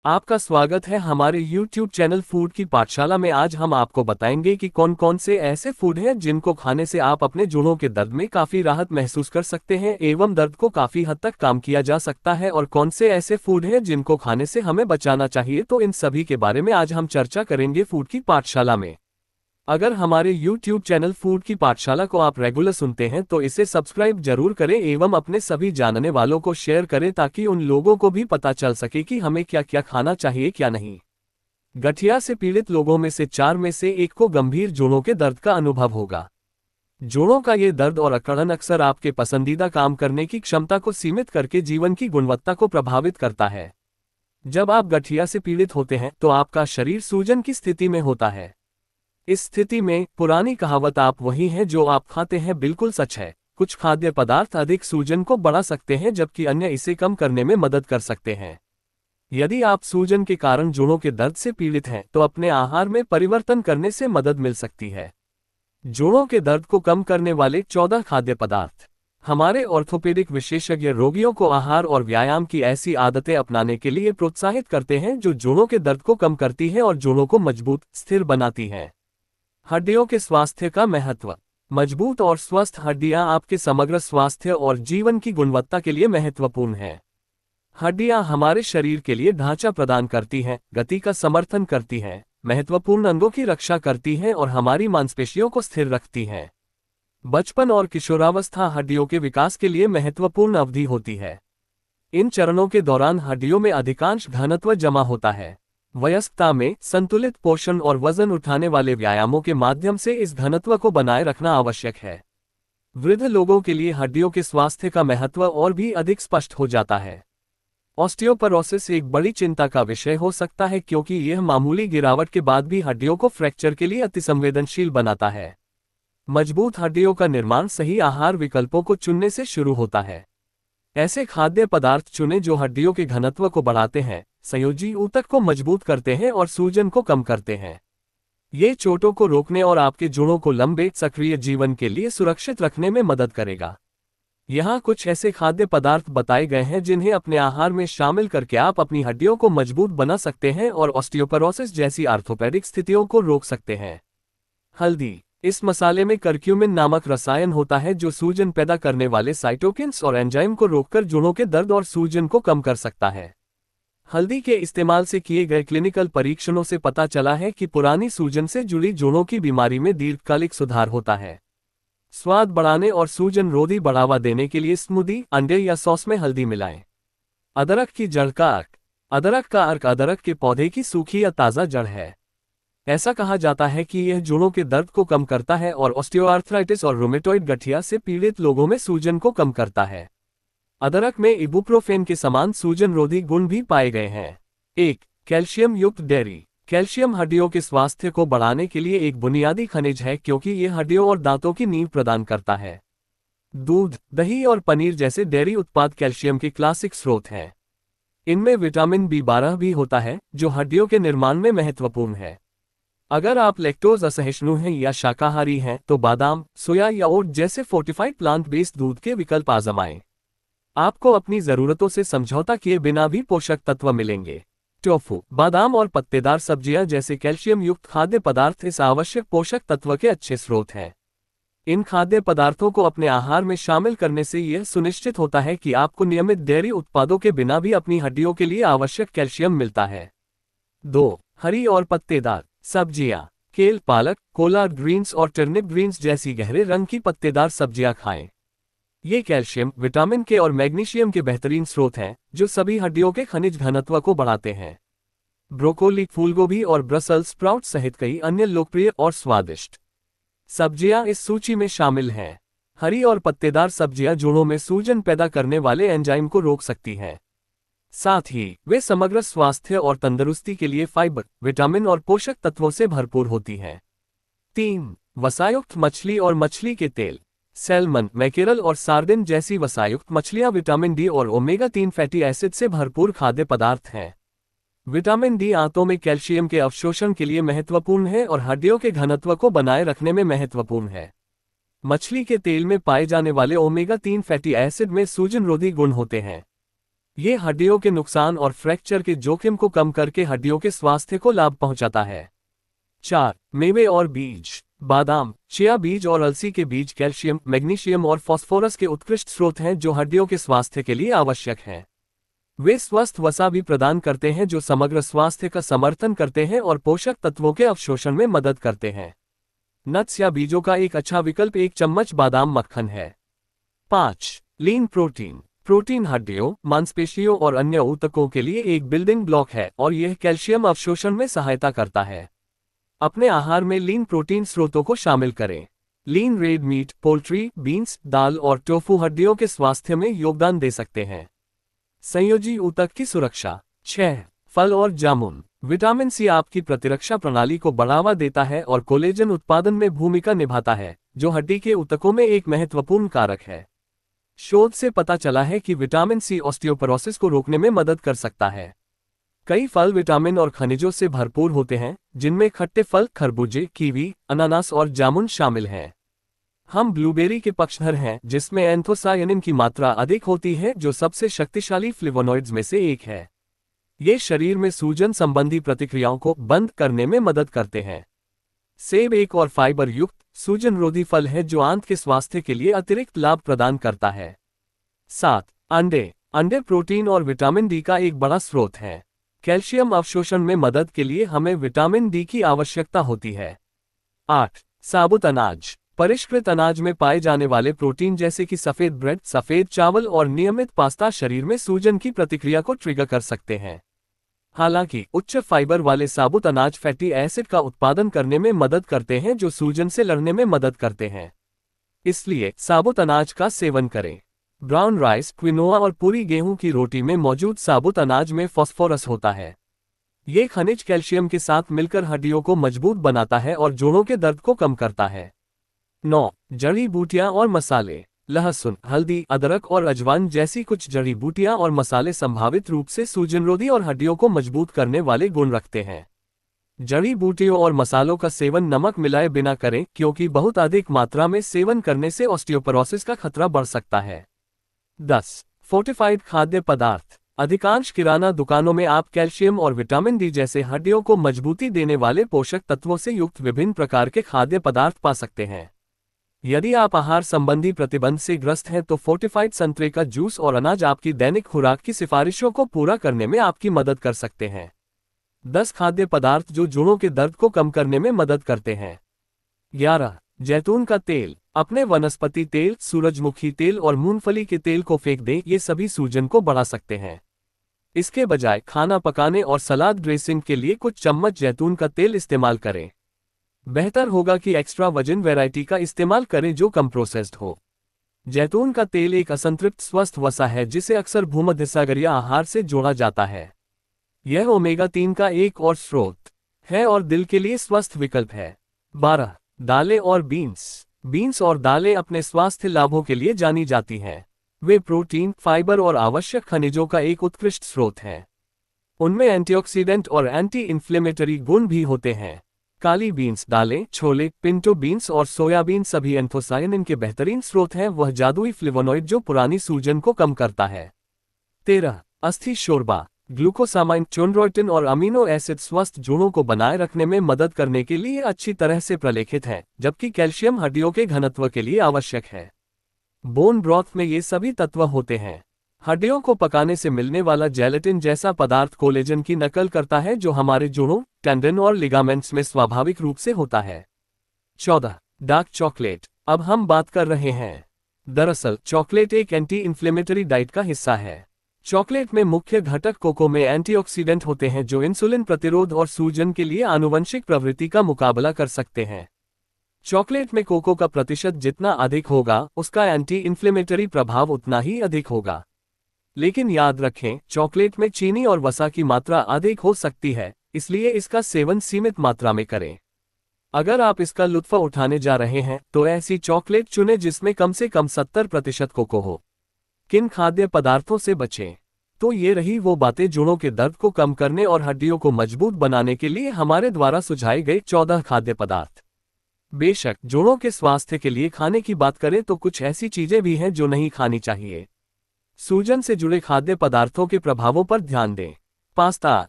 आपका स्वागत है हमारे YouTube चैनल फूड की पाठशाला में। आज हम आपको बताएंगे कि कौन कौन से ऐसे फूड हैं जिनको खाने से आप अपने जोड़ों के दर्द में काफ़ी राहत महसूस कर सकते हैं एवं दर्द को काफ़ी हद तक कम किया जा सकता है, और कौन से ऐसे फूड हैं जिनको खाने से हमें बचाना चाहिए। तो इन सभी के बारे में आज हम चर्चा करेंगे फूड की पाठशाला में। अगर हमारे YouTube चैनल फूड की पाठशाला को आप रेगुलर सुनते हैं तो इसे सब्सक्राइब जरूर करें एवं अपने सभी जानने वालों को शेयर करें ताकि उन लोगों को भी पता चल सके कि हमें क्या क्या खाना चाहिए क्या नहीं। गठिया से पीड़ित लोगों में से 4 में से 1 को गंभीर जोड़ों के दर्द का अनुभव होगा। जोड़ों का ये दर्द और अकड़न अक्सर आपके पसंदीदा काम करने की क्षमता को सीमित करके जीवन की गुणवत्ता को प्रभावित करता है। जब आप गठिया से पीड़ित होते हैं तो आपका शरीर सूजन की स्थिति में होता है। इस स्थिति में पुरानी कहावत आप वही हैं जो आप खाते हैं बिल्कुल सच है। कुछ खाद्य पदार्थ अधिक सूजन को बढ़ा सकते हैं जबकि अन्य इसे कम करने में मदद कर सकते हैं। यदि आप सूजन के कारण जोड़ों के दर्द से पीड़ित हैं तो अपने आहार में परिवर्तन करने से मदद मिल सकती है। जोड़ों के दर्द को कम करने वाले 14 खाद्य पदार्थ। हमारे ऑर्थोपेडिक विशेषज्ञ रोगियों को आहार और व्यायाम की ऐसी आदतें अपनाने के लिए प्रोत्साहित करते हैं जो जोड़ों के दर्द को कम करती है और जोड़ों को मजबूत स्थिर बनाती है। हड्डियों के स्वास्थ्य का महत्व। मजबूत और स्वस्थ हड्डियां आपके समग्र स्वास्थ्य और जीवन की गुणवत्ता के लिए महत्वपूर्ण हैं। हड्डियां हमारे शरीर के लिए ढांचा प्रदान करती हैं, गति का समर्थन करती हैं, महत्वपूर्ण अंगों की रक्षा करती हैं और हमारी मांसपेशियों को स्थिर रखती हैं। बचपन और किशोरावस्था हड्डियों के विकास के लिए महत्वपूर्ण अवधि होती है। इन चरणों के दौरान हड्डियों में अधिकांश घनत्व जमा होता है। वयस्कता में संतुलित पोषण और वजन उठाने वाले व्यायामों के माध्यम से इस घनत्व को बनाए रखना आवश्यक है। वृद्ध लोगों के लिए हड्डियों के स्वास्थ्य का महत्व और भी अधिक स्पष्ट हो जाता है। ऑस्टियोपोरोसिस एक बड़ी चिंता का विषय हो सकता है क्योंकि यह मामूली गिरावट के बाद भी हड्डियों को फ्रैक्चर के लिए अतिसंवेदनशील बनाता है। मजबूत हड्डियों का निर्माण सही आहार विकल्पों को चुनने से शुरू होता है। ऐसे खाद्य पदार्थ चुनें जो हड्डियों के घनत्व को बढ़ाते हैं, संयोजी ऊतक को मजबूत करते हैं और सूजन को कम करते हैं। ये चोटों को रोकने और आपके जोड़ों को लंबे सक्रिय जीवन के लिए सुरक्षित रखने में मदद करेगा। यहाँ कुछ ऐसे खाद्य पदार्थ बताए गए हैं जिन्हें अपने आहार में शामिल करके आप अपनी हड्डियों को मजबूत बना सकते हैं और ऑस्टियोपोरोसिस जैसी आर्थोपेडिक स्थितियों को रोक सकते हैं। हल्दी। इस मसाले में करक्यूमिन नामक रसायन होता है जो सूजन पैदा करने वाले साइटोकिन्स और एंजाइम को रोककर जोड़ों के दर्द और सूजन को कम कर सकता है। हल्दी के इस्तेमाल से किए गए क्लिनिकल परीक्षणों से पता चला है कि पुरानी सूजन से जुड़ी जोड़ों की बीमारी में दीर्घकालिक सुधार होता है। स्वाद बढ़ाने और सूजन रोधी बढ़ावा देने के लिए स्मूदी, अंडे या सॉस में हल्दी मिलाएं। अदरक की जड़ का अर्क। अदरक का अर्क अदरक के पौधे की सूखी या ताज़ा जड़ है। ऐसा कहा जाता है कि यह जोड़ों के दर्द को कम करता है और ऑस्टियोआर्थराइटिस और रूमेटॉइड गठिया से पीड़ित लोगों में सूजन को कम करता है। अदरक में इबुप्रोफेन के समान सूजन रोधी गुण भी पाए गए हैं। 1. कैल्शियम युक्त डेयरी। कैल्शियम हड्डियों के स्वास्थ्य को बढ़ाने के लिए एक बुनियादी खनिज है क्योंकि यह हड्डियों और दांतों की नींव प्रदान करता है। दूध, दही और पनीर जैसे डेयरी उत्पाद कैल्शियम के क्लासिक स्रोत हैं। इनमें विटामिन B12 भी होता है जो हड्डियों के निर्माण में महत्वपूर्ण है। अगर आप लैक्टोज असहिष्णु हैं या शाकाहारी हैं तो बादाम, सोया या ओट जैसे फोर्टिफाइड प्लांट बेस्ड दूध के विकल्प आजमाएं। आपको अपनी ज़रूरतों से समझौता किए बिना भी पोषक तत्व मिलेंगे। टोफू, बादाम और पत्तेदार सब्जियां जैसे कैल्शियम युक्त खाद्य पदार्थ इस आवश्यक पोषक तत्व के अच्छे स्रोत हैं। इन खाद्य पदार्थों को अपने आहार में शामिल करने से यह सुनिश्चित होता है कि आपको नियमित डेयरी उत्पादों के बिना भी अपनी हड्डियों के लिए आवश्यक कैल्शियम मिलता है। 2. हरी और पत्तेदार सब्जियां। केल, पालक, कोलार्ड ग्रीन्स और टर्निप ग्रीन्स जैसी गहरे रंग की पत्तेदार सब्जियां खाएं। ये कैल्शियम, विटामिन के और मैग्नीशियम के बेहतरीन स्रोत हैं जो सभी हड्डियों के खनिज घनत्व को बढ़ाते हैं। ब्रोकोली, फूलगोभी और ब्रसल्स स्प्राउट सहित कई अन्य लोकप्रिय और स्वादिष्ट सब्जियां इस सूची में शामिल हैं। हरी और पत्तेदार सब्जियां जोड़ों में सूजन पैदा करने वाले एंजाइम को रोक सकती हैं। साथ ही वे समग्र स्वास्थ्य और तंदुरुस्ती के लिए फाइबर, विटामिन और पोषक तत्वों से भरपूर होती हैं। 3. वसायुक्त मछली और मछली के तेल। सैल्मन, मैकेरल और सार्डिन जैसी वसायुक्त मछलियां विटामिन D और ओमेगा-3 फैटी एसिड से भरपूर खाद्य पदार्थ हैं। विटामिन D आंतों में कैल्शियम के अवशोषण के लिए महत्वपूर्ण है और हड्डियों के घनत्व को बनाए रखने में महत्वपूर्ण है। मछली के तेल में पाए जाने वाले ओमेगा-3 फैटी एसिड में सूजन रोधी गुण होते हैं। ये हड्डियों के नुकसान और फ्रैक्चर के जोखिम को कम करके हड्डियों के स्वास्थ्य को लाभ पहुंचाता है। 4. मेवे और बीज। बादाम, चिया बीज और अलसी के बीज कैल्शियम, मैग्नीशियम और फास्फोरस के उत्कृष्ट स्रोत हैं जो हड्डियों के स्वास्थ्य के लिए आवश्यक हैं। वे स्वस्थ वसा भी प्रदान करते हैं जो समग्र स्वास्थ्य का समर्थन करते हैं और पोषक तत्वों के अवशोषण में मदद करते हैं। नट्स या बीजों का एक अच्छा विकल्प 1 चम्मच बादाम मक्खन है। 5. Lean protein. प्रोटीन हड्डियों, मांसपेशियों और अन्य ऊतकों के लिए एक बिल्डिंग ब्लॉक है और यह कैल्शियम अवशोषण में सहायता करता है। अपने आहार में लीन प्रोटीन स्रोतों को शामिल करें। लीन रेड मीट, पोल्ट्री, बीन्स, दाल और टोफू हड्डियों के स्वास्थ्य में योगदान दे सकते हैं। संयोजी ऊतक की सुरक्षा। 6. फल और जामुन। विटामिन सी आपकी प्रतिरक्षा प्रणाली को बढ़ावा देता है और कोलेजन उत्पादन में भूमिका निभाता है, जो हड्डी के ऊतकों में एक महत्वपूर्ण कारक है। शोध से पता चला है कि विटामिन सी ऑस्टियोपोरोसिस को रोकने में मदद कर सकता है। कई फल विटामिन और खनिजों से भरपूर होते हैं, जिनमें खट्टे फल, खरबूजे, कीवी, अनानास और जामुन शामिल हैं। हम ब्लूबेरी के पक्षधर हैं, जिसमें एंथोसायनिन की मात्रा अधिक होती है, जो सबसे शक्तिशाली फ्लेवोनॉइड्स में से एक है। ये शरीर में सूजन संबंधी प्रतिक्रियाओं को बंद करने में मदद करते हैं। सेब एक और फाइबर युक्त, सूजनरोधी फल है जो आंत के स्वास्थ्य के लिए अतिरिक्त लाभ प्रदान करता है। 7. अंडे। अंडे प्रोटीन और विटामिन डी का एक बड़ा स्रोत हैं। कैल्शियम अवशोषण में मदद के लिए हमें विटामिन डी की आवश्यकता होती है। 8. साबुत अनाज। परिष्कृत अनाज में पाए जाने वाले प्रोटीन जैसे कि सफेद ब्रेड, सफेद चावल और नियमित पास्ता शरीर में सूजन की प्रतिक्रिया को ट्रिगर कर सकते हैं। हालांकि उच्च फाइबर वाले साबुत अनाज फैटी एसिड का उत्पादन करने में मदद करते हैं जो सूजन से लड़ने में मदद करते हैं। इसलिए साबुत अनाज का सेवन करें। ब्राउन राइस, क्विनोआ और पूरी गेहूं की रोटी में मौजूद साबुत अनाज में फास्फोरस होता है। ये खनिज कैल्शियम के साथ मिलकर हड्डियों को मजबूत बनाता है और जोड़ों के दर्द को कम करता है। 9. जड़ी बूटियां और मसाले। लहसुन, हल्दी, अदरक और अजवाइन जैसी कुछ जड़ी बूटियां और मसाले संभावित रूप से सूजनरोधी और हड्डियों को मजबूत करने वाले गुण रखते हैं। जड़ी बूटियों और मसालों का सेवन नमक मिलाए बिना करें, क्योंकि बहुत अधिक मात्रा में सेवन करने से ऑस्टियोपोरोसिस का खतरा बढ़ सकता है। 10. फोर्टिफाइड खाद्य पदार्थ। अधिकांश किराना दुकानों में आप कैल्शियम और विटामिन डी जैसे हड्डियों को मजबूती देने वाले पोषक तत्वों से युक्त विभिन्न प्रकार के खाद्य पदार्थ पा सकते हैं। यदि आप आहार संबंधी प्रतिबंध से ग्रस्त हैं तो फोर्टिफाइड संतरे का जूस और अनाज आपकी दैनिक खुराक की सिफारिशों को पूरा करने में आपकी मदद कर सकते हैं। 10 खाद्य पदार्थ जो जोड़ों के दर्द को कम करने में मदद करते हैं। 11. जैतून का तेल। अपने वनस्पति तेल, सूरजमुखी तेल और मूंगफली के तेल को फेंक दें, ये सभी सूजन को बढ़ा सकते हैं। इसके बजाय खाना पकाने और सलाद ड्रेसिंग के लिए कुछ चम्मच जैतून का तेल इस्तेमाल करें। बेहतर होगा कि एक्स्ट्रा वर्जिन वैरायटी का इस्तेमाल करें जो कम प्रोसेस्ड हो। जैतून का तेल एक असंतृप्त स्वस्थ वसा है जिसे अक्सर भूमध्यसागरीय आहार से जोड़ा जाता है। यह ओमेगा 3 का एक और स्रोत है और दिल के लिए स्वस्थ विकल्प है। 12. दालें और बीन्स। बीन्स और दालें अपने स्वास्थ्य लाभों के लिए जानी जाती हैं। वे प्रोटीन, फाइबर और आवश्यक खनिजों का एक उत्कृष्ट स्रोत हैं। उनमें एंटीऑक्सीडेंट और एंटी इन्फ्लेमेटरी गुण भी होते हैं। काली बीन्स, दालें, छोले, पिंटो बीन्स और सोयाबीन सभी एंथोसायनिन के बेहतरीन स्रोत हैं, वह जादुई फ्लेवोनॉइड जो पुरानी सूजन को कम करता है। 13. अस्थि शोरबा। ग्लूकोसामाइन, चोंड्रोइटिन और अमीनो एसिड स्वस्थ जोड़ों को बनाए रखने में मदद करने के लिए अच्छी तरह से प्रलेखित हैं, जबकि कैल्शियम हड्डियों के घनत्व के लिए आवश्यक है। बोन ब्रॉथ में ये सभी तत्व होते हैं। हड्डियों को पकाने से मिलने वाला जेलेटिन जैसा पदार्थ कोलेजन की नकल करता है जो हमारे जोड़ों, टेंडन और लिगामेंट्स में स्वाभाविक रूप से होता है। 14. Dark chocolate. अब हम बात कर रहे हैं। दरअसल चॉकलेट एक एंटी इन्फ्लेमेटरी डाइट का हिस्सा है। चॉकलेट में मुख्य घटक कोको में एंटीऑक्सीडेंट होते हैं जो इंसुलिन प्रतिरोध और सूजन के लिए आनुवंशिक प्रवृत्ति का मुकाबला कर सकते हैं। चॉकलेट में कोको का प्रतिशत जितना अधिक होगा, उसका एंटी इन्फ्लेमेटरी प्रभाव उतना ही अधिक होगा। लेकिन याद रखें, चॉकलेट में चीनी और वसा की मात्रा अधिक हो सकती है, इसलिए इसका सेवन सीमित मात्रा में करें। अगर आप इसका लुत्फ उठाने जा रहे हैं तो ऐसी चॉकलेट चुनें जिसमें कम से कम 70% कोको हो। किन खाद्य पदार्थों से बचें? तो ये रही वो बातें जोड़ों के दर्द को कम करने और हड्डियों को मजबूत बनाने के लिए हमारे द्वारा सुझाए गए 14 खाद्य पदार्थ। बेशक जोड़ों के स्वास्थ्य के लिए खाने की बात करें तो कुछ ऐसी चीजें भी हैं जो नहीं खानी चाहिए। सूजन से जुड़े खाद्य पदार्थों के प्रभावों पर ध्यान दें। पास्ता।